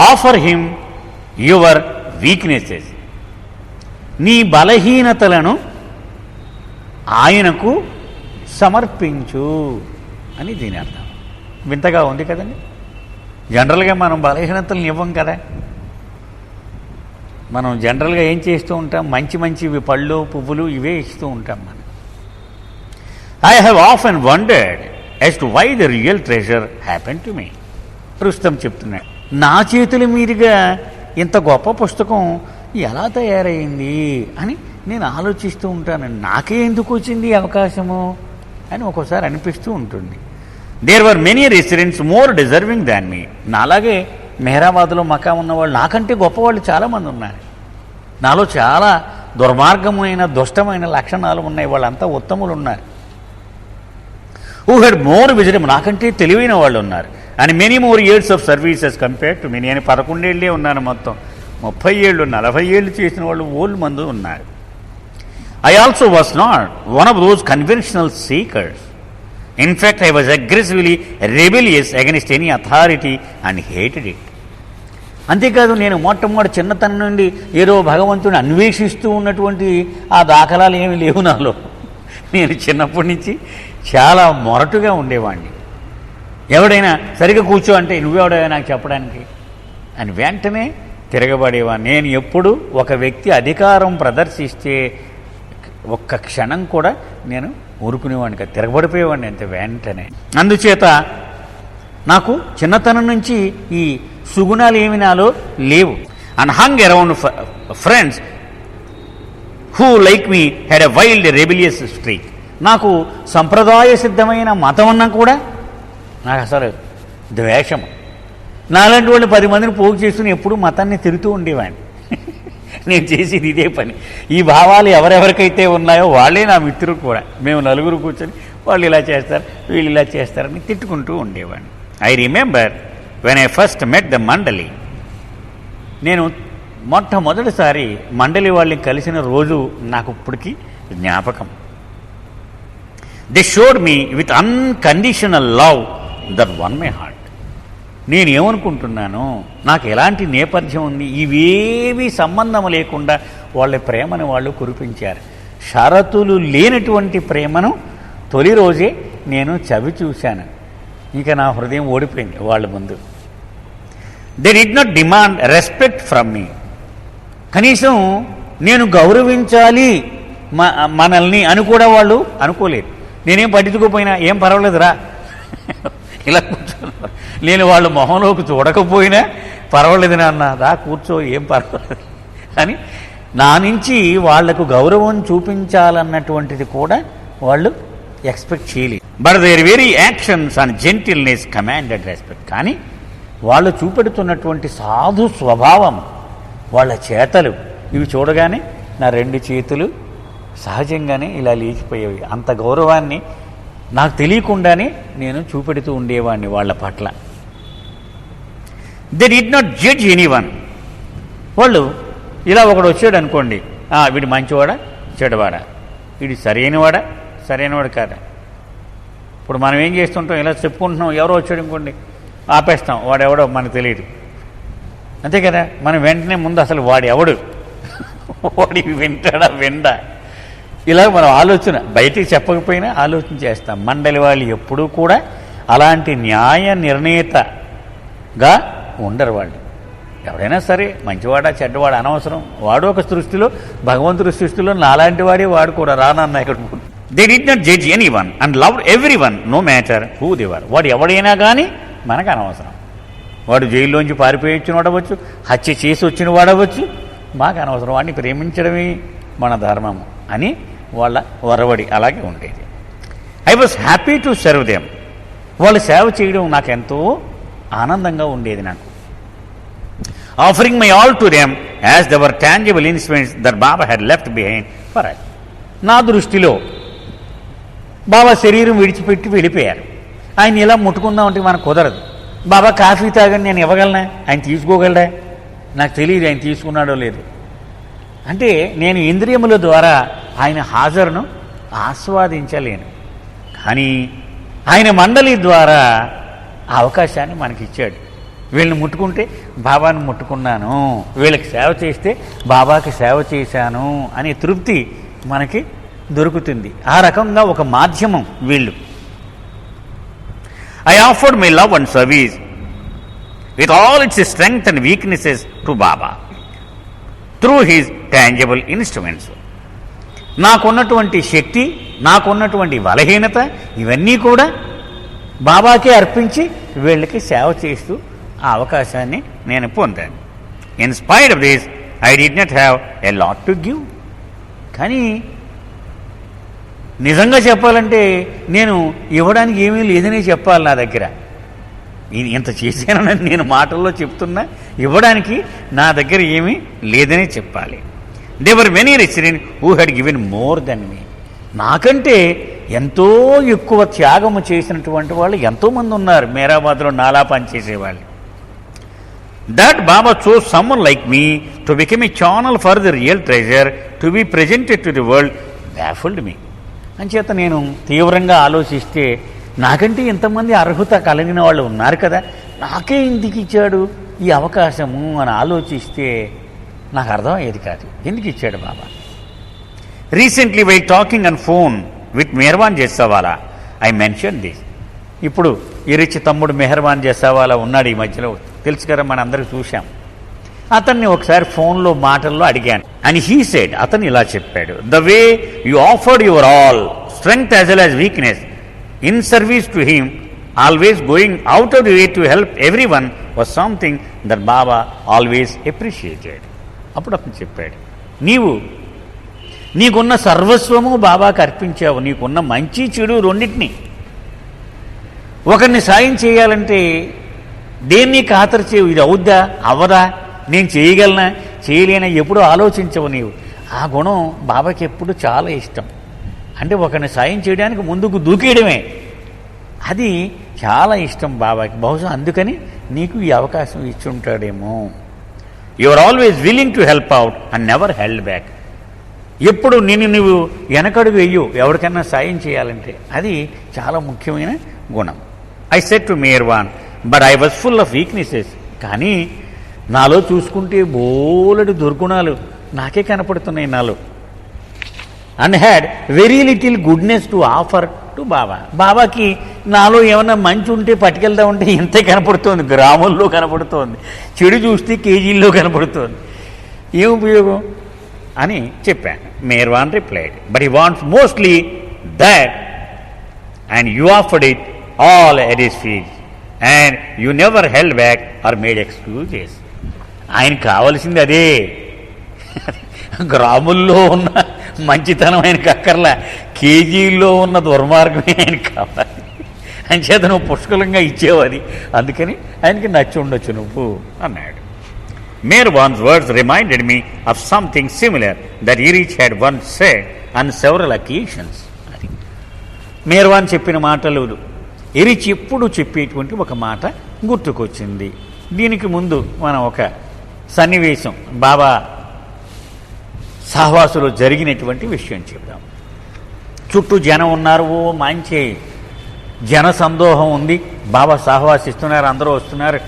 Offer him your weaknesses. నీ బలహీనతలను ఆయనకు సమర్పించు అని దీని అర్థం. వింతగా ఉంది కదండి. జనరల్గా మనం బలహీనతలను ఇవ్వం కదా. మనం జనరల్గా ఏం చేస్తూ ఉంటాం, మంచి మంచివి పళ్ళు పువ్వులు ఇవే ఇస్తూ ఉంటాం మనం. I have often wondered as to why the real treasure happen to me. Rustom చెప్తున్నాడు, నా చేతుల మీదుగా ఇంత గొప్ప పుస్తకం ఎలా తయారైంది అని నేను ఆలోచిస్తూ ఉంటాను. నాకే ఎందుకు వచ్చింది అవకాశము అని ఒక్కోసారి అనిపిస్తూ ఉంటుంది. There were many residents more deserving than me. నాలాగే మెహరాబాద్లో మకా ఉన్నవాళ్ళు నాకంటే గొప్పవాళ్ళు చాలామంది ఉన్నారు. నాలో చాలా దుర్మార్గమైన దుష్టమైన లక్షణాలు ఉన్నాయి, వాళ్ళంతా ఉత్తములు ఉన్నారు. హూ హెడ్ మోర్ విజడం, నాకంటే తెలివైన వాళ్ళు ఉన్నారు. And many more years of services compare to me. నేను 11 ఏళ్ళే ఉన్నాను, మొత్తం 30 ఏళ్ళు 40 ఏళ్ళు చేసిన వాళ్ళు ఓల్డ్ మంది ఉన్నారు. I also was not one of those conventional seekers. In fact, I was aggressively rebellious against any authority and hated it. అంతేకాదు, నేను మొట్టమొదటి చిన్నతనం నుండి ఏదో భగవంతుని అన్వేషిస్తూ ఉన్నటువంటి ఆ దాఖలాలు ఏమీ లేవు నాలో. నేను చిన్నప్పటి నుంచి చాలా మొరటుగా ఉండేవాడిని. ఎవడైనా సరిగ్గా కూర్చో అంటే నువ్వెవడైనా నాకు చెప్పడానికి అని వెంటనే తిరగబడేవాడిని. నేను ఎప్పుడు ఒక వ్యక్తి అధికారం ప్రదర్శిస్తే ఒక్క క్షణం కూడా నేను ఊరుకునేవాడిని కదా, తిరగబడిపోయేవాడిని అంతే వెంటనే. అందుచేత నాకు చిన్నతనం నుంచి ఈ సుగుణాలు ఏమి నాలో లేవు. And hung around friends who like me had a wild rebellious streak. నాకు సంప్రదాయ సిద్ధమైన మతం అన్నా కూడా నాకు అసలు ద్వేషం. నాలాంటి వాళ్ళు 10 మందిని పోగు చేస్తూనే ఎప్పుడూ మతాన్ని తిరుగుతూ ఉండేవాడిని. నేను చేసేది ఇదే పని. ఈ భావాలు ఎవరెవరికైతే ఉన్నాయో వాళ్ళే నా మిత్రులు కూడా. మేము నలుగురు కూర్చొని వాళ్ళు ఇలా చేస్తారు వీళ్ళు ఇలా చేస్తారని తిట్టుకుంటూ ఉండేవాడిని. I remember when I first met the మండలి. నేను మొట్టమొదటిసారి మండలి వాళ్ళని కలిసిన రోజు నాకు ఇప్పటికీ జ్ఞాపకం. They showed me with unconditional love that won my heart. నేనేమనుకుంటున్నాను, నాకు ఎలాంటి నేపథ్యం ఉంది, ఇవేవి సంబంధం లేకుండా వాళ్ళ ప్రేమను వాళ్ళు కురిపించారు. షరతులు లేనటువంటి ప్రేమను తొలి రోజే నేను చవి చూశాను. ఇంకా నా హృదయం ఓడిపోయింది వాళ్ళ ముందు. They did not demand respect from మీ. కనీసం నేను గౌరవించాలి మనల్ని అని కూడా వాళ్ళు అనుకోలేదు. నేనేం పట్టించుకోపోయినా ఏం పర్వాలేదురా ఇలా కూర్చున్నారు. నేను వాళ్ళ మొహంలోకి చూడకపోయినా పర్వాలేదు నాన్న రా కూర్చో ఏం పర్వాలేదు అని నా నుంచి వాళ్లకు గౌరవం చూపించాలన్నటువంటిది కూడా వాళ్ళు ఎక్స్పెక్ట్ చేయలేదు. But their very actions and gentleness commanded respect. కానీ వాళ్ళు చూపెడుతున్నటువంటి సాధు స్వభావం, వాళ్ళ చేతలు ఇవి చూడగానే నా 2 చేతులు సహజంగానే ఇలా లేచిపోయేవి. అంత గౌరవాన్ని నాకు తెలియకుండానే నేను చూపెడుతూ ఉండేవాడిని వాళ్ళ పట్ల. They did not judge anyone. వాళ్ళు ఇలా ఒకడు వచ్చాడు అనుకోండి, వీడు మంచివాడా చెడవాడా, వీడు సరైనవాడు కాదా. ఇప్పుడు మనం ఏం చేస్తుంటాం, ఇలా చెప్పుకుంటున్నాం, ఎవరో వచ్చాడు అనుకోండి ఆపేస్తాం, వాడెవడో మనకు తెలియదు అంతే కదా. మనం వెంటనే ముందు అసలు వాడెవడు, వాడి విండా ఇలా మనం ఆలోచన బయటికి చెప్పకపోయినా ఆలోచన చేస్తాం. మండలి వాళ్ళు ఎప్పుడూ కూడా అలాంటి న్యాయ నిర్ణేతగా ఉండరు. వాళ్ళు ఎవడైనా సరే మంచివాడా చెడ్డవాడు అనవసరం, వాడు ఒక సృష్టిలో భగవంతుడి సృష్టిలో నాలాంటి వాడే వాడు కూడా రానన్న ఇక్కడ. They did not judge anyone and love everyone no matter who they were. వాడు ఎవడైనా కానీ మనకు అనవసరం. వాడు జైల్లోంచి పారిపోయి వచ్చిన వాడవచ్చు, హత్య చేసి వచ్చిన వాడవచ్చు, మాకు అనవసరం. వాడిని ప్రేమించడమే మన ధర్మము అని వాళ్ళ వరవడి అలాగే ఉండేది. I was happy to serve them. వాళ్ళు సేవ చేయడం నాకు ఎంతో ఆనందంగా ఉండేది. నాకు offering my all to them as they were tangible instruments that Baba had left behind for us. నా దృష్టిలో బాబా శరీరం విడిచిపెట్టి వెళ్ళిపోయారు. ఆయన ఇలా ముట్టుకుందామంటే మనకు కుదరదు. బాబా కాఫీ తాగని నేను ఇవ్వగలనా, ఆయన తీసుకోగలడా నాకు తెలియదు, ఆయన తీసుకున్నాడో లేదు. అంటే నేను ఇంద్రియముల ద్వారా ఆయన హాజరును ఆస్వాదించలేను. కానీ ఆయన మండలి ద్వారా ఆ అవకాశాన్ని మనకిచ్చాడు. వీళ్ళని ముట్టుకుంటే బాబాని ముట్టుకున్నాను, వీళ్ళకి సేవ చేస్తే బాబాకి సేవ చేశాను అనే తృప్తి మనకి దొరుకుతుంది. ఆ రకంగా ఒక మాధ్యమం వీళ్ళు. I offered my love and service with all it's strength and weaknesses to Baba through his tangible instruments. నాకున్నటువంటి శక్తి, నాకున్నటువంటి బలహీనత ఇవన్నీ కూడా బాబాకే అర్పించి వీళ్ళకి సేవ చేస్తూ ఆ అవకాశాన్ని నేను పొందాను. In spite of this I did not have a lot to give. కానీ నిజంగా చెప్పాలంటే నేను ఇవ్వడానికి ఏమీ లేదనే చెప్పాలి. నా దగ్గర ఇంత చేశానని నేను మాటల్లో చెప్తున్నా, ఇవ్వడానికి నా దగ్గర ఏమీ లేదనే చెప్పాలి. They were many rich men who had given more than me. నాకంటే ఎంతో ఎక్కువ త్యాగము చేసినటువంటి వాళ్ళు ఎంతోమంది ఉన్నారు మేరాబాద్లో నాలా పనిచేసేవాళ్ళు. That Baba chose someone like me to become a channel for the real treasure to be presented to the world baffled me. అంచేత నేను తీవ్రంగా ఆలోచిస్తే నాకంటే ఎంతమంది అర్హత కలిగిన వాళ్ళు ఉన్నారు కదా, నాకే ఎందుకు ఇచ్చాడు ఈ అవకాశము అని ఆలోచిస్తే నాకు అర్థం అయ్యేది కాదు, ఎందుకు ఇచ్చాడు Baba. Recently while talking on phone with Meherban Jessawala I mention this. ఇప్పుడు ఈ రిచ్ తమ్ముడు మెహర్బాన్ జెస్సావాలా ఉన్నాడు ఈ మధ్యలో, తెలుసు కదా, మన అందరికి చూశాం. అతన్ని ఒకసారి ఫోన్లో మాటల్లో అడిగాను. అండ్ హీ సెడ్, అతను ఇలా చెప్పాడు, the way you offered your all strength as well as weakness in service to him, always going out of the way to help every one was something that Baba always appreciated. అప్పుడు అతను చెప్పాడు, నీకున్న సర్వస్వము బాబాకి అర్పించావు, నీకున్న మంచి చెడు రెండింటినీ. ఒకరిని సాయం చేయాలంటే దేన్ని ఖాతరు చేయవు, ఇది అవుద్దా అవ్వదా, నేను చేయగలనా చేయలేనా ఎప్పుడూ ఆలోచించవు నీవు. ఆ గుణం బాబాకి ఎప్పుడు చాలా ఇష్టం. అంటే ఒకరిని సాయం చేయడానికి ముందుకు దూకేయడమే, అది చాలా ఇష్టం బాబాకి. బహుశా అందుకని నీకు ఈ అవకాశం ఇచ్చి ఉంటాడేమో. You are always willing to help out and never held back. ఎప్పుడు నువ్వు వెనకడుగు వెయ్యు ఎవరికైనా సాయం చేయాలంటే, అది చాలా ముఖ్యమైన గుణం. I said to Meherban, but I was full of weaknesses. కానీ నాలో చూసుకుంటే బోలెడు దుర్గుణాలు నాకే కనపడుతున్నాయి నాలో. And had very little goodness to offer to Baba. బాబాకి నాలో ఏమన్నా మంచి ఉంటే పట్టుకెళ్తా ఉంటే ఇంతే కనపడుతోంది, గ్రాముల్లో కనపడుతోంది, చెడు చూస్తే కేజీల్లో కనపడుతోంది, ఏం ఉపయోగం అని చెప్పాను. Meherban replied, but he wants mostly that and you offered it all at his feet and you never held back or made excuses. ఆయనకు కావలసింది అదే, గ్రాముల్లో ఉన్న మంచితనం ఆయనకు అక్కర్లా, కేజీల్లో ఉన్న దుర్మార్గమే ఆయనకు కావాలి. అంచేత నువ్వు పుష్కలంగా ఇచ్చేవు అది, అందుకని ఆయనకి నచ్చి ఉండొచ్చు నువ్వు అన్నాడు. Meherban's words reminded me of something similar that Irich had once said on several occasions. అది మెహర్బాన్ చెప్పిన మాటలు ఇరిచ్ ఎప్పుడు చెప్పేటువంటి ఒక మాట గుర్తుకొచ్చింది. దీనికి ముందు మనం ఒక సన్నివేశం బాబా సహవాసులో జరిగినటువంటి విషయం చెప్దాం. చుట్టూ జనం ఉన్నారు, ఓ మంచి జన సందోహం ఉంది. బాబా సహవాసిస్తున్నారు, అందరూ వస్తున్నారు,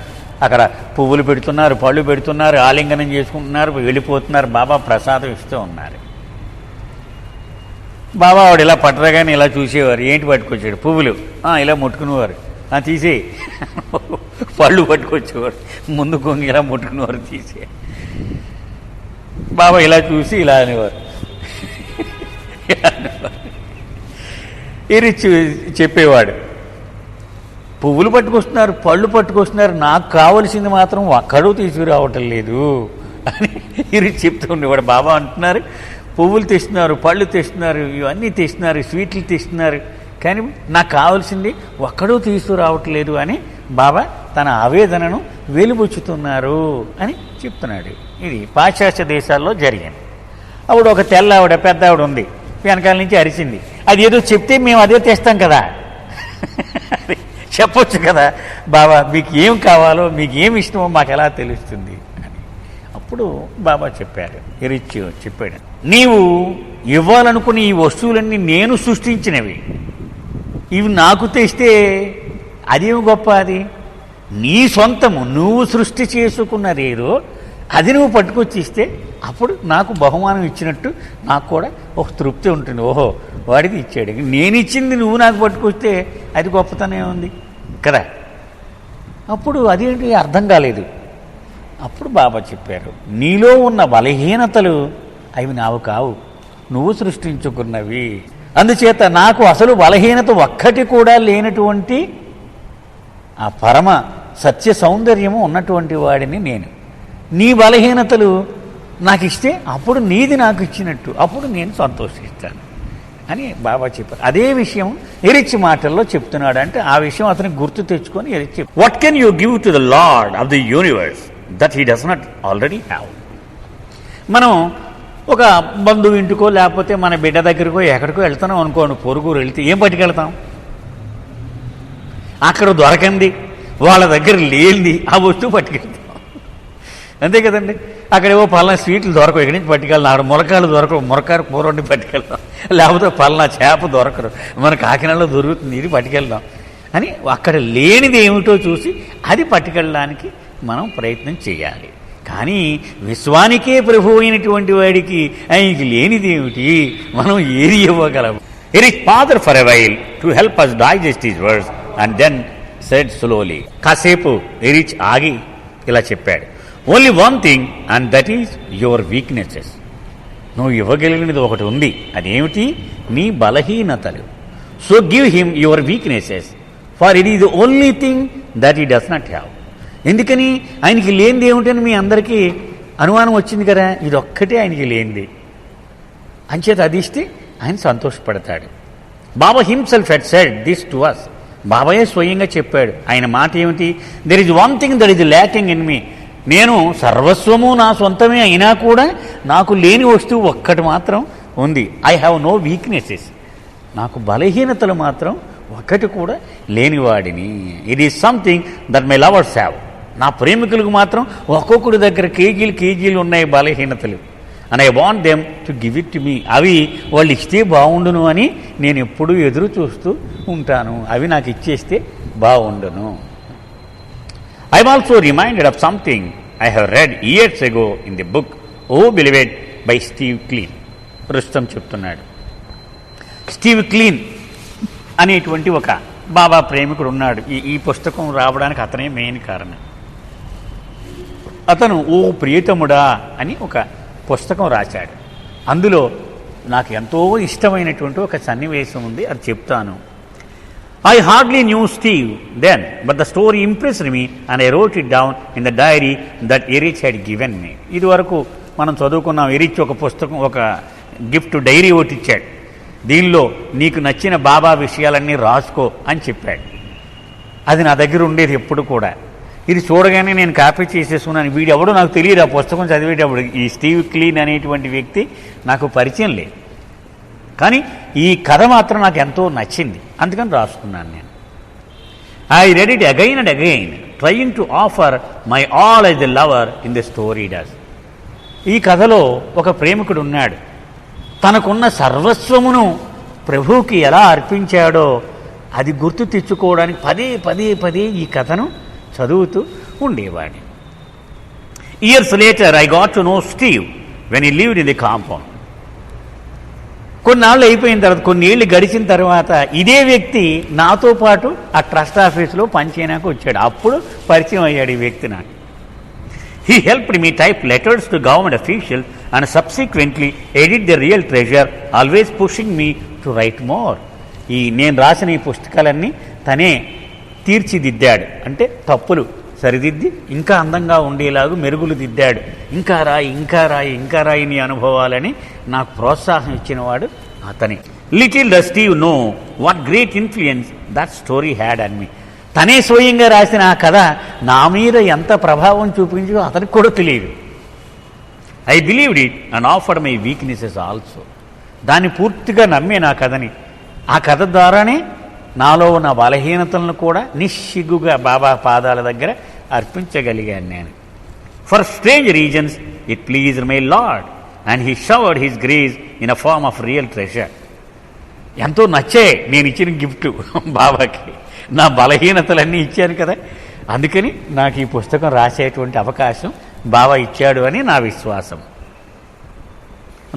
అక్కడ పువ్వులు పెడుతున్నారు, పళ్ళు పెడుతున్నారు, ఆలింగనం చేసుకుంటున్నారు, వెళ్ళిపోతున్నారు, బాబా ప్రసాదం ఇస్తూ ఉన్నారు. బాబా వాడు ఇలా పట్టరాగానే ఇలా చూసేవారు, ఏంటి పట్టుకొచ్చాడు, పువ్వులు, ఇలా ముట్టుకునేవారు, తీసే పళ్ళు పట్టుకొచ్చేవారు, ముందు కొంగి ఇలా ముట్టుకునేవారు, తీసే. బాబా ఇలా చూసి ఇలా అనేవారు. ఇది చెప్పేవాడు, పువ్వులు పట్టుకొస్తున్నారు, పళ్ళు పట్టుకొస్తున్నారు, నాకు కావలసింది మాత్రం ఒక్కడూ తీసుకురావటం లేదు అని ఇది చెప్తూ ఉండేవాడు. బాబా అంటున్నారు, పువ్వులు తెస్తున్నారు, పళ్ళు తెస్తున్నారు, ఇవన్నీ తెస్తున్నారు, స్వీట్లు తెస్తున్నారు, కానీ నాకు కావాల్సింది ఒక్కడూ తీసుకురావట్లేదు అని బాబా తన ఆవేదనను వెలుబుచ్చుతున్నారు అని చెప్తున్నాడు. ఇది పాశ్చాత్య దేశాల్లో జరిగింది. అప్పుడు ఒక తెల్ల ఆవిడ, పెద్ద ఆవిడ ఉంది, వెనకాల నుంచి అరిచింది, అది ఏదో చెప్తే మేము అదే తెస్తాం కదా, చెప్పొచ్చు కదా, బాబా మీకు ఏం కావాలో, మీకు ఏమి ఇష్టమో మాకు ఎలా తెలుస్తుంది అని. అప్పుడు బాబా చెప్పాడు, ఇరిచ్ చెప్పాడు, నీవు ఇవ్వాలనుకుని ఈ వస్తువులన్నీ నేను సృష్టించినవి, ఇవి నాకు తెస్తే అదేమి గొప్ప, అది నీ సొంతము నువ్వు సృష్టి చేసుకున్నదేదో అది నువ్వు పట్టుకొచ్చి ఇస్తే అప్పుడు నాకు బహుమానం ఇచ్చినట్టు నాకు కూడా ఒక తృప్తి ఉంటుంది. ఓహో వాడిది ఇచ్చాడు, నేను ఇచ్చింది నువ్వు నాకు పట్టుకొస్తే అది గొప్పతనం ఉంది కదా. అప్పుడు అదేంటి అర్థం కాలేదు. అప్పుడు బాబా చెప్పారు, నీలో ఉన్న బలహీనతలు అవి నావు కావు, నువ్వు సృష్టించుకున్నవి. అందుచేత నాకు అసలు బలహీనత ఒక్కటి కూడా లేనటువంటి ఆ పరమ సత్య సౌందర్యము ఉన్నటువంటి వాడిని నేను. నీ బలహీనతలు నాకు ఇస్తే అప్పుడు నీది నాకు ఇచ్చినట్టు, అప్పుడు నేను సంతోషిస్తాను అని బాబా చెప్పారు. అదే విషయం ఎరిచ్ మాటల్లో చెప్తున్నాడు. అంటే ఆ విషయం అతనికి గుర్తు తెచ్చుకొని Erich, what can you give to the lord of the universe that he does not already have. మనం ఒక బంధువు ఇంటికో లేకపోతే మన బిడ్డ దగ్గరకో ఎక్కడికో వెళ్తున్నాం అనుకోండి, పొరుగురు వెళ్తే ఏం పట్టుకెళ్తాం? అక్కడ దొరకంది, వాళ్ళ దగ్గర లేనిది ఆ వస్తువు పట్టుకెళ్తాం, అంతే కదండి. అక్కడేవో పలానా స్వీట్లు దొరకవు, ఇక్కడి నుంచి పట్టుకెళ్తాం. అక్కడ ములకాయలు దొరకవు, ములకాయ కూర వండి పట్టుకెళ్తాం. లేకపోతే పలానా చేప దొరకరు, మన కాకినాడలో దొరుకుతుంది, ఇది పట్టుకెళ్దాం అని అక్కడ లేనిది ఏమిటో చూసి అది పట్టుకెళ్ళడానికి మనం ప్రయత్నం చేయాలి. కానీ విశ్వానికే ప్రభు అయినటువంటి వాడికి ఆయనకి లేనిది ఏమిటి, మనం ఏది ఇవ్వగలము? It is father for a while to help us digest his words and then said slowly. కాసేపు ఎరిచ్ ఆగి ఇలా చెప్పాడు, only one thing and that is your weaknesses. నువ్వు ఇవ్వగలిగినది ఒకటి ఉంది, అదేమిటి? నీ బలహీనతలు. So give him your weaknesses for it is the only thing that he does not have. ఎందుకని? ఆయనకి లేనిది ఏమిటని మీ అందరికీ అనుమానం వచ్చింది కదా, ఇది ఒక్కటే ఆయనకి లేనిది. అంచేత అది ఇస్తే ఆయన సంతోషపడతాడు. Baba himself had said this to us. బాబాయే స్వయంగా చెప్పాడు. ఆయన మాట ఏమిటి? There is one thing that is lacking in me. నేను సర్వస్వము నా సొంతమే అయినా కూడా నాకు లేని వస్తువు ఒక్కటి మాత్రం ఉంది. I have no weaknesses. నాకు బలహీనతలు మాత్రం ఒకటి కూడా లేనివాడిని. It is something that my lovers have. నా ప్రేమికులకు మాత్రం ఒక్కొక్కడి దగ్గర కేజీలు ఉన్నాయి బలహీనతలు. And I want them to give it to me. అవి వాళ్ళు ఇస్తే బాగుండును అని నేను ఎప్పుడూ ఎదురు చూస్తూ ఉంటాను. అవి నాకు ఇచ్చేస్తే బాగుండును. I am also reminded of something I have read years ago in the book O beloved by Steve Klein. Rustom చెప్తున్నాడు, స్టీవ్ క్లీన్ అనేటువంటి ఒక బాబా ప్రేమికుడు ఉన్నాడు. ఈ పుస్తకం రావడానికి అతనే మెయిన్ కారణం. అతను ఓ ప్రియతముడా అని ఒక పుస్తకం రాశాడు. అందులో నాకు ఎంతో ఇష్టమైనటువంటి ఒక సన్నివేశం ఉంది, అది చెప్తాను. I hardly knew Steve then but the story impressed me and I wrote it down in the diary that Erich had given me. ఇది వరకు మనం చదువుకున్నాం. ఎరిచ్ ఒక పుస్తకం, ఒక గిఫ్ట్ డైరీ ఒకటి ఇచ్చాడు. దీనిలో నీకు నచ్చిన బాబా విషయాలన్నీ రాసుకో అని చెప్పాడు. అది నా దగ్గర ఉండేది ఎప్పుడు కూడా. ఇది చూడగానే నేను కాపీ చేసేసుకున్నాను. వీడెవడో నాకు తెలియదు. ఆ పుస్తకం చదివేటప్పుడు ఈ స్టీవ్ క్లీన్ అనేటువంటి వ్యక్తి నాకు పరిచయం లేదు. కానీ ఈ కథ మాత్రం నాకు ఎంతో నచ్చింది, అందుకని రాసుకున్నాను నేను. I read it again and again trying to offer my all as the lover in the story does. ఈ కథలో ఒక ప్రేమికుడు ఉన్నాడు. తనకున్న సర్వస్వమును ప్రభువుకి ఎలా అర్పించాడో అది గుర్తు తెచ్చుకోవడానికి పదే ఈ కథను చదువుతూ ఉండేవాడిని. Years later I got to know Steve when he lived in the compound. కొన్నాళ్ళు అయిపోయిన తర్వాత, కొన్నేళ్ళు గడిచిన తర్వాత ఇదే వ్యక్తి నాతో పాటు ఆ ట్రస్ట్ ఆఫీసులో పనిచేయడానికి వచ్చాడు. అప్పుడు పరిచయం అయ్యాడు ఈ వ్యక్తి నాకు. He helped me type letters to government officials and subsequently edit the real treasure, always pushing me to write more. నేను రాసిన ఈ పుస్తకాలన్నీ తనే తీర్చిదిద్దాడు. అంటే తప్పులు సరిదిద్ది ఇంకా అందంగా ఉండేలాగా మెరుగులు దిద్దాడు. ఇంకా రాయి నీ అనుభవాలని నాకు ప్రోత్సాహం ఇచ్చినవాడు అతని. Little does Steve know what great influence that story had on me. తనే స్వయంగా రాసిన ఆ కథ నా మీద ఎంత ప్రభావం చూపించో అతనికి కూడా తెలియదు. I believed it and offered my weaknesses also. దాన్ని పూర్తిగా నమ్మే నా కథని, ఆ కథ ద్వారానే నాలో ఉన్న బలహీనతలను కూడా నిస్సిగ్గుగా బాబా పాదాల దగ్గర అర్పించగలిగాను నేను. For strange reasons it pleased my lord and he showered his grace in a form of real treasure. ఎంతో నచ్చే నేను ఇచ్చిన గిఫ్ట్ బాబాకి. నా బలహీనతలన్నీ ఇచ్చాను కదా, అందుకని నాకు ఈ పుస్తకం రాసేటువంటి అవకాశం బావ ఇచ్చాడు అని నా విశ్వాసం.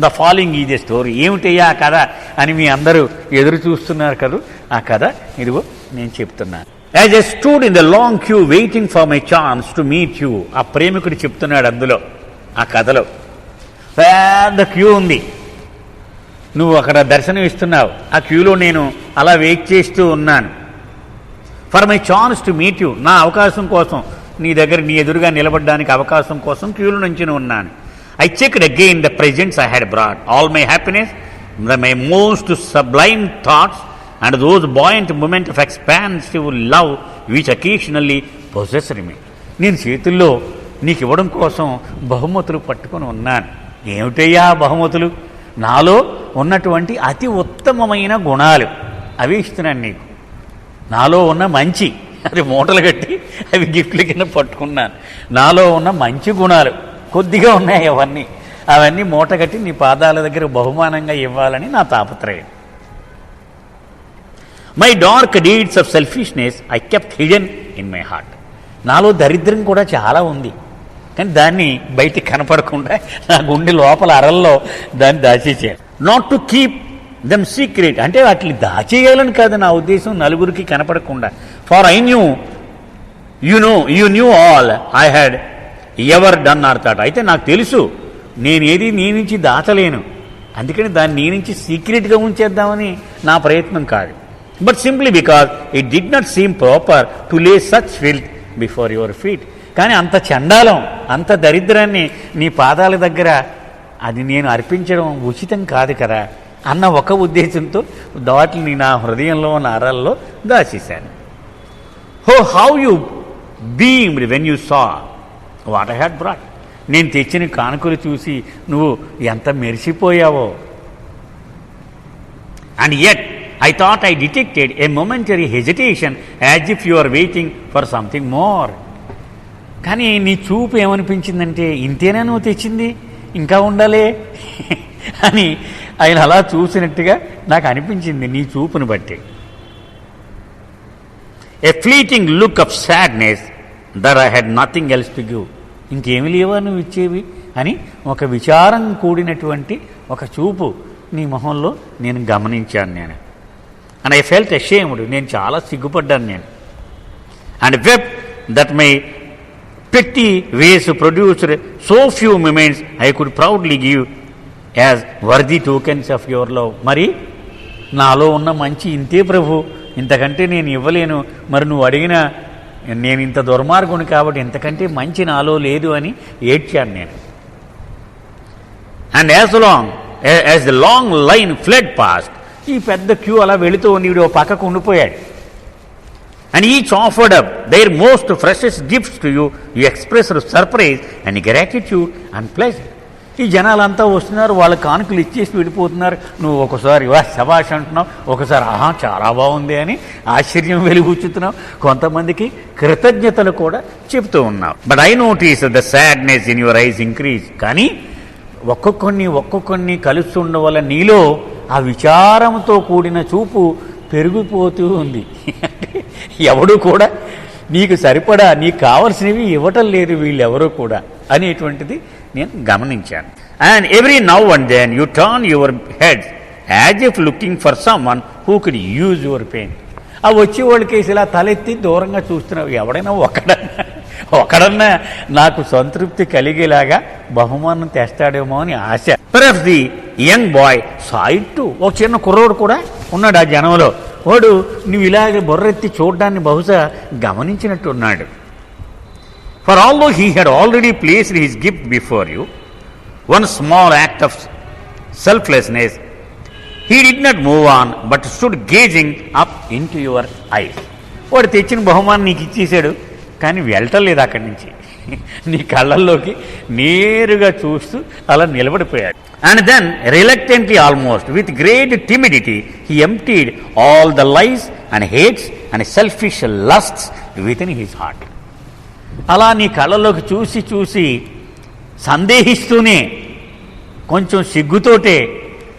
The following is a story. ఏమిటయ్యా ఆ కథ అని మీ అందరూ ఎదురు చూస్తున్నారు కదా. ఆ కథ ఇదిగో నేను చెప్తున్నాను. As I stood in the long queue waiting for my chance to meet you. ఆ ప్రేమికుడు చెప్తున్నాడు అందులో, ఆ కథలో. పెద్ద క్యూ ఉంది, నువ్వు అక్కడ దర్శనం ఇస్తున్నావు, ఆ క్యూలో నేను అలా వెయిట్ చేస్తూ ఉన్నాను. For my chance to meet you, నా అవకాశం కోసం నీ ఎదురుగా నిలబడడానికి అవకాశం కోసం క్యూలో నుంచి ఉన్నాను. I checked again the presents I had brought, all my happiness, my most sublime thoughts, and those buoyant moments of expansive love which occasionally possessed me. నేను చేతుల్లో నీకు ఇవ్వడం కోసం బహుమతులు పట్టుకొని ఉన్నాను. ఏమిటయ్యా బహుమతులు? నాలో ఉన్నటువంటి అతి ఉత్తమమైన గుణాలు, అవి ఇస్తున్నాను నీకు. నాలో ఉన్న మంచి, అది మూటలు కట్టి అవి గిఫ్ట్ల కింద పట్టుకున్నాను. నాలో ఉన్న మంచి గుణాలు కొద్దిగా ఉన్నాయి, అవన్నీ మూట కట్టి నీ పాదాల దగ్గర బహుమానంగా ఇవ్వాలని నా తాపత్రయం. My dark deeds of selfishness I kept hidden in my heart. నాలో దరిద్రం కూడా చాలా ఉంది, కానీ దాన్ని బయటికి కనపడకుండా నా గుండె లోపల అరల్లో దాన్ని దాచేసాను. Not to keep them secret, అంటే వాటిని దాచేయాలని కాదు నా ఉద్దేశం, నలుగురికి కనపడకుండా. For I knew you knew all I had ever done or thought. అయితే నాకు తెలుసు నేనేది నీ నుంచి దాచలేను, అందుకని దాన్ని నీ నుంచి సీక్రెట్గా ఉంచేద్దామని నా ప్రయత్నం కాదు. But simply because it did not seem proper to lay such filth before your feet. కానీ అంత చండాలం, అంత దరిద్రాన్ని నీ పాదాల దగ్గర అది నేను అర్పించడం ఉచితం కాదు కదా అన్న ఒక ఉద్దేశంతో వాటిని నా హృదయంలో ఉన్న అరల్లో దాచేశాను. How you beamed when you saw what I had brought. నేను తెచ్చిన కానుకలు చూసి నువ్వు ఎంత మెరిసిపోయావో. And yet I thought I detected a momentary hesitation as if you are waiting for something more. కానీ నీ చూపు ఏమనిపించిందంటే, ఇంతేనా నువ్వు తెచ్చింది, ఇంకా ఉండాలే అని ఆయన అలా చూసినట్టుగా నాకు అనిపించింది నీ చూపును బట్టి. A fleeting look of sadness that I had nothing else to give. ఇంకేమి లేవా నువ్వు ఇచ్చేవి అని ఒక విచారం కూడినటువంటి ఒక చూపు నీ మొహంలో నేను గమనించాను నేను. అండ్ ఐ ఫెల్ట్ అషేమ్డ్, నేను చాలా సిగ్గుపడ్డాను నేను. And web that my petty ways produced so few moments I could proudly give as worthy tokens of your love. మరి నాలో ఉన్న మంచి ఇంతే ప్రభు, ఇంతకంటే నేను ఇవ్వలేను. మరి నువ్వు అడిగిన నేను ఇంత దుర్మార్గుని కాబట్టి ఇంతకంటే మంచి నాలో లేదు అని ఏడ్చాను నేను. And as the long line ఫ్లెడ్ past, ఈ పెద్ద క్యూ అలా వెళుతూ నీడు పక్కకు ఉండిపోయాడు. And each offered up their most precious gifts to you. You expressed surprise and gratitude and pleasure. ఈ జనాలంతా వస్తున్నారు, వాళ్ళ కానుకలు ఇచ్చేసి వెళ్ళిపోతున్నారు. నువ్వు ఒకసారి వా శభాష్ అంటున్నావు, ఒకసారి ఆహా చాలా బాగుంది అని ఆశ్చర్యం వెలుగుచ్చుతున్నావు, కొంతమందికి కృతజ్ఞతలు కూడా చెప్తూ ఉన్నావు. But I notice the sadness in your eyes increase. కానీ ఒక్కొక్కరిని కలుస్తుండడం వల్ల నీలో ఆ విచారంతో కూడిన చూపు పెరిగిపోతూ ఉంది. ఎవడు కూడా నీకు సరిపడా నీకు కావలసినవి ఇవ్వటం లేదు వీళ్ళెవరూ కూడా అనేటువంటిది నేను గమనించాను. And every now and then you turn your head as if looking for someone who could use your pain. ఆ వచ్చే వాళ్ళకేసి ఇలా తలెత్తి దూరంగా చూస్తున్నావు, ఎవడైనా ఒకడన్నా నాకు సంతృప్తి కలిగేలాగా బహుమానం తెస్తాడేమో అని ఆశ. Perhaps the young boy saw it too. ఒక చిన్న కుర్రోడు కూడా ఉన్నాడు ఆ జనంలో. వాడు నువ్వు ఇలాగే బొర్రెత్తి చూడ్డాన్ని బహుశా గమనించినట్టున్నాడు. For although he had already placed his gift before you, one small act of selflessness, he did not move on but stood gazing up into your eyes. వాడు తెచ్చిన బహుమానం నీకు ఇచ్చేసాడు, కానీ వెళ్ళటం లేదు అక్కడి నుంచి, నీ కళ్ళల్లోకి నేరుగా చూస్తూ అలా నిలబడిపోయాడు. And then reluctantly, almost with great timidity, he emptied all the lies and hates and selfish lusts within his heart. అలా నీ కళ్ళలోకి చూసి సందేహిస్తూనే కొంచెం సిగ్గుతోటే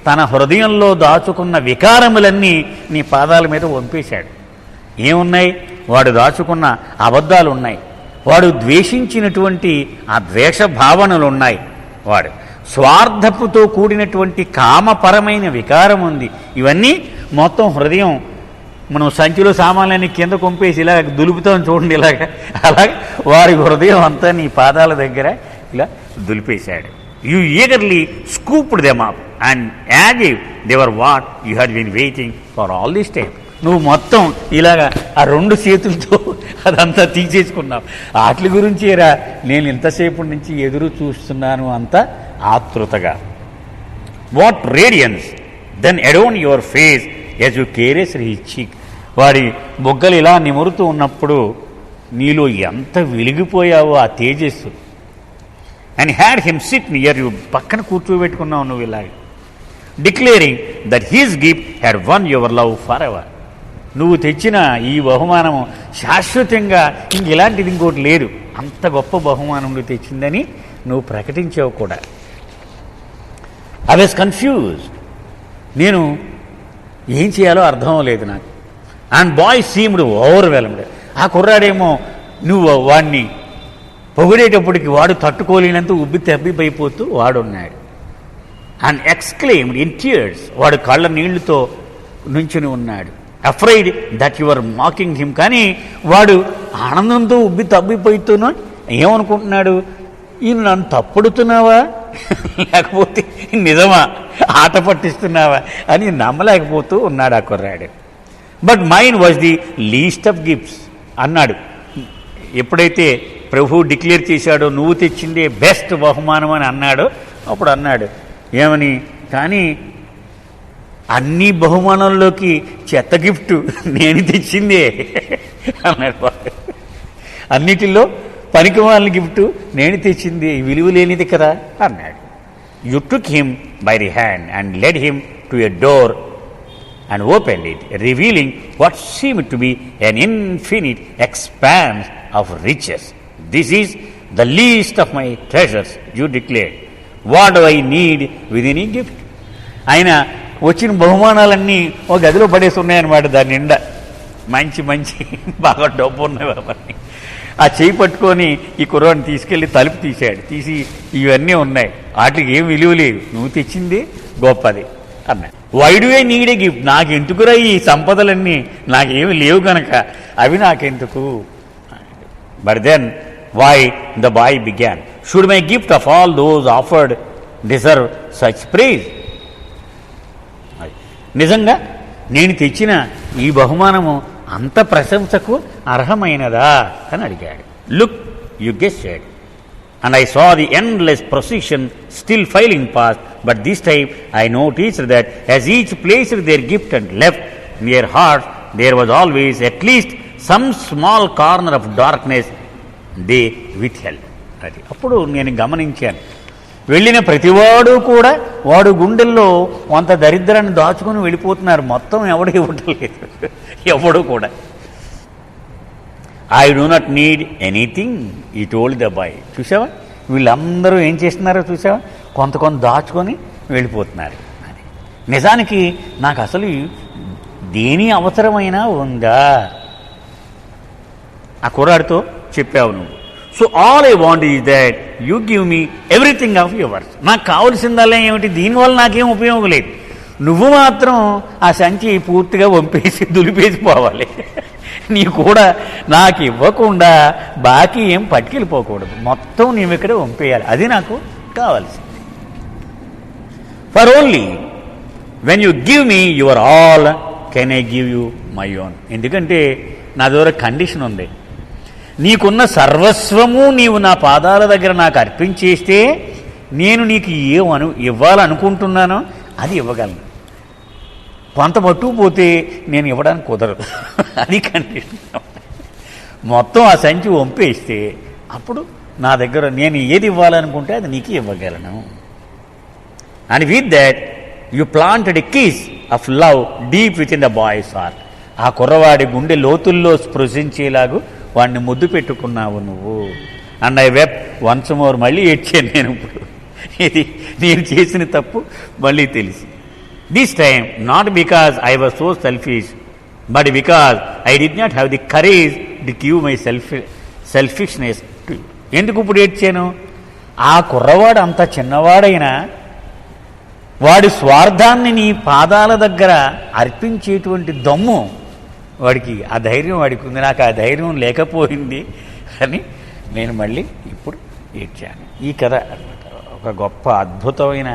తన హృదయంలో దాచుకున్న వికారములన్నీ నీ పాదాల మీద వంపేశాడు. ఏమున్నాయి? వాడు దాచుకున్న అబద్ధాలు ఉన్నాయి, వాడు ద్వేషించినటువంటి ఆ ద్వేష భావనలు ఉన్నాయి, వాడు స్వార్థపుతో కూడినటువంటి కామపరమైన వికారం ఉంది. ఇవన్నీ మొత్తం హృదయం మనం సంచిలో సామాన్యాన్ని కింద కొంపేసి ఇలా దులుపుతాం చూడండి, అలాగే వారి హృదయం అంతా నీ పాదాల దగ్గర ఇలా దులిపేశాడు. You eagerly scooped them up and as if they were what you had been waiting for all this time. నువ్వు మొత్తం ఇలాగా ఆ 2 చేతులతో అదంతా తీసేసుకున్నావు. వాటి గురించేరా నేను ఇంతసేపు నుంచి ఎదురు చూస్తున్నాను అంత ఆతృతగా. What radiance then adorned your face as you curiously cheek. వాడి బొగ్గలు ఇలా నిమురుతూ ఉన్నప్పుడు నీలో ఎంత వెలిగిపోయావో ఆ తేజస్సు. And had him SIT near you, పక్కన కూర్చోబెట్టుకున్నావు నువ్వు ఇలాగ. Declaring that he's gift had one your love for ever. నువ్వు తెచ్చిన ఈ బహుమానం శాశ్వతంగా ఇంక ఇలాంటిది ఇంకోటి లేదు, అంత గొప్ప బహుమానం నువ్వు తెచ్చిందని నువ్వు ప్రకటించావు కూడా. ఐ వాజ్ కన్ఫ్యూజ్డ్, నేను ఏం చేయాలో అర్థం లేదు నాకు. And boy seemed overwhelmed. ఆ కుర్రాడేమో నువ్వు వాడిని పొగిడేటప్పటికి వాడు తట్టుకోలేనంత ఉబ్బి తబ్బిపోతూ వాడున్నాడు. అండ్ ఎక్స్క్లెయిమ్డ్ ఇన్ టియర్స్, వాడు కళ్ళ నీళ్లతో నుంచుని ఉన్నాడు. Afraid that you are mocking him, కానీ వాడు ఆనందంతో ఉబ్బి తబ్బిపోతున్నా ఏమనుకుంటున్నాడు, ఈయన నన్ను తప్పుడుతున్నావా లేకపోతే నిజమా ఆట పట్టిస్తున్నావా అని నమ్మలేకపోతూ ఉన్నాడు ఆ కుర్రాడు. But mine was the least of gifts అన్నాడు. ఎప్పుడైతే ప్రభు డిక్లేర్ చేశాడో నువ్వు తెచ్చిందే బెస్ట్ బహుమానం అని అన్నాడో అప్పుడు అన్నాడు ఏమని, కానీ అన్ని బహుమానంలోకి చెత్త గిఫ్ట్ నేను తెచ్చిందే అన్నాడు. అన్నిటిలో పనికిమాలిన గిఫ్ట్ నేను తెచ్చింది, విలువ లేనిది కదా అన్నాడు. You took him by the hand and led him to a door and opened it, revealing what seemed to be an infinite expanse of riches. This is the least of my treasures, you declared. What do I need with any gift? ఆయన వచ్చిన బహుమానాలన్నీ ఒక గదిలో పడేసి ఉన్నాయన్నమాట. దాని నిండా మంచి మంచి బాగా డబ్బు ఉన్నవన్నీ. ఆ చేయి పట్టుకొని ఈ కుర్రాడిని తీసుకెళ్ళి తలుపు తీశాడు. తీసి ఇవన్నీ ఉన్నాయి, వాటికి ఏం విలువ లేదు, నువ్వు తెచ్చింది గొప్పది అన్నాడు. Why do I need a gift, నాకెందుకురా ఈ సంపదలన్నీ, నాకేమి లేవు కనుక అవి నాకెందుకు. But then why the boy began, should my gift of all those offered deserve such praise. నిజంగా నేను తెచ్చిన ఈ బహుమానము అంత ప్రశంసకు అర్హమైనదా అని అడిగాడు. Look, you guessed, and I saw the endless procession still filing past, but this time I noticed that as each placed their gift and left their hearts, there was always at least some small corner of darkness they withheld. అది అప్పుడు నేను గమనించాను, వెళ్ళిన ప్రతివాడు కూడా వాడు గుండెల్లో కొంత దరిద్రాన్ని దాచుకుని వెళ్ళిపోతున్నారు, మొత్తం ఎవడు ఇవ్వట్లేదు ఎవడు కూడా. I do not need anything ఈ టోల్డ్ ద బాయ్. చూసావా వీళ్ళందరూ ఏం చేస్తున్నారో చూసావా, కొంత దాచుకొని వెళ్ళిపోతున్నారు. అది నిజానికి నాకు అసలు దేని అవసరమైనా ఉందా ఆ కుర్రాడితో చెప్పావు నువ్వు. So all I want is that you give me everything of yours. నాకు కావాల్సిందల్లా ఏమిటి, దీనివల్ల నాకేం ఉపయోగం లేదు, నువ్వు మాత్రం ఆ సంచి పూర్తిగా వంపేసి దులిపేసి పోవాలి, నీ కూడా నాకు ఇవ్వకుండా బాకీ ఏం పట్టుకెళ్ళిపోకూడదు, మొత్తం నీవు ఇక్కడ వంపేయాలి, అది నాకు కావాల్సింది. For only when you give me your all can I give you my own. ఎందుకంటే నా దగ్గర కండిషన్ ఉంది, నీకున్న సర్వస్వము నీవు నా పాదాల దగ్గర నాకు అర్పించేస్తే నేను నీకు ఇవ్వాలనుకుంటున్నానో అది ఇవ్వగలను, కొంత పట్టుకుపోతే నేను ఇవ్వడానికి కుదరదు, అది కండిషన్. మొత్తం ఆ సంచి వంపేస్తే అప్పుడు నా దగ్గర నేను ఏది ఇవ్వాలనుకుంటే అది నీకు ఇవ్వగలను. And with that you planted a kiss of love deep with in the boys heart. ఆ కుర్రవాడి గుండె లోతుల్లో స్పృశించేలాగు వాడిని ముద్దు పెట్టుకున్నావు నువ్వు. అండ్ ఐ వెప్ వన్స్ మోర్, మళ్ళీ ఏడ్చాను నేను. ఇప్పుడు ఇది నేను చేసిన తప్పు మళ్ళీ తెలిసి. This time not because I was so selfish but because I did not have the courage to give my selfishness to. ఎందుకు ఇప్పుడు ఏడ్చాను? ఆ కుర్రవాడు అంత చిన్నవాడైనా వాడి స్వార్థాన్ని నీ పాదాల దగ్గర అర్పించేటువంటి దమ్ము వాడికి, ఆ ధైర్యం వాడికి ఉంది. నాకు ఆ ధైర్యం లేకపోయింది అని నేను మళ్ళీ ఇప్పుడు ఏడ్చాను. ఈ కథ అన్నమాట ఒక గొప్ప అద్భుతమైన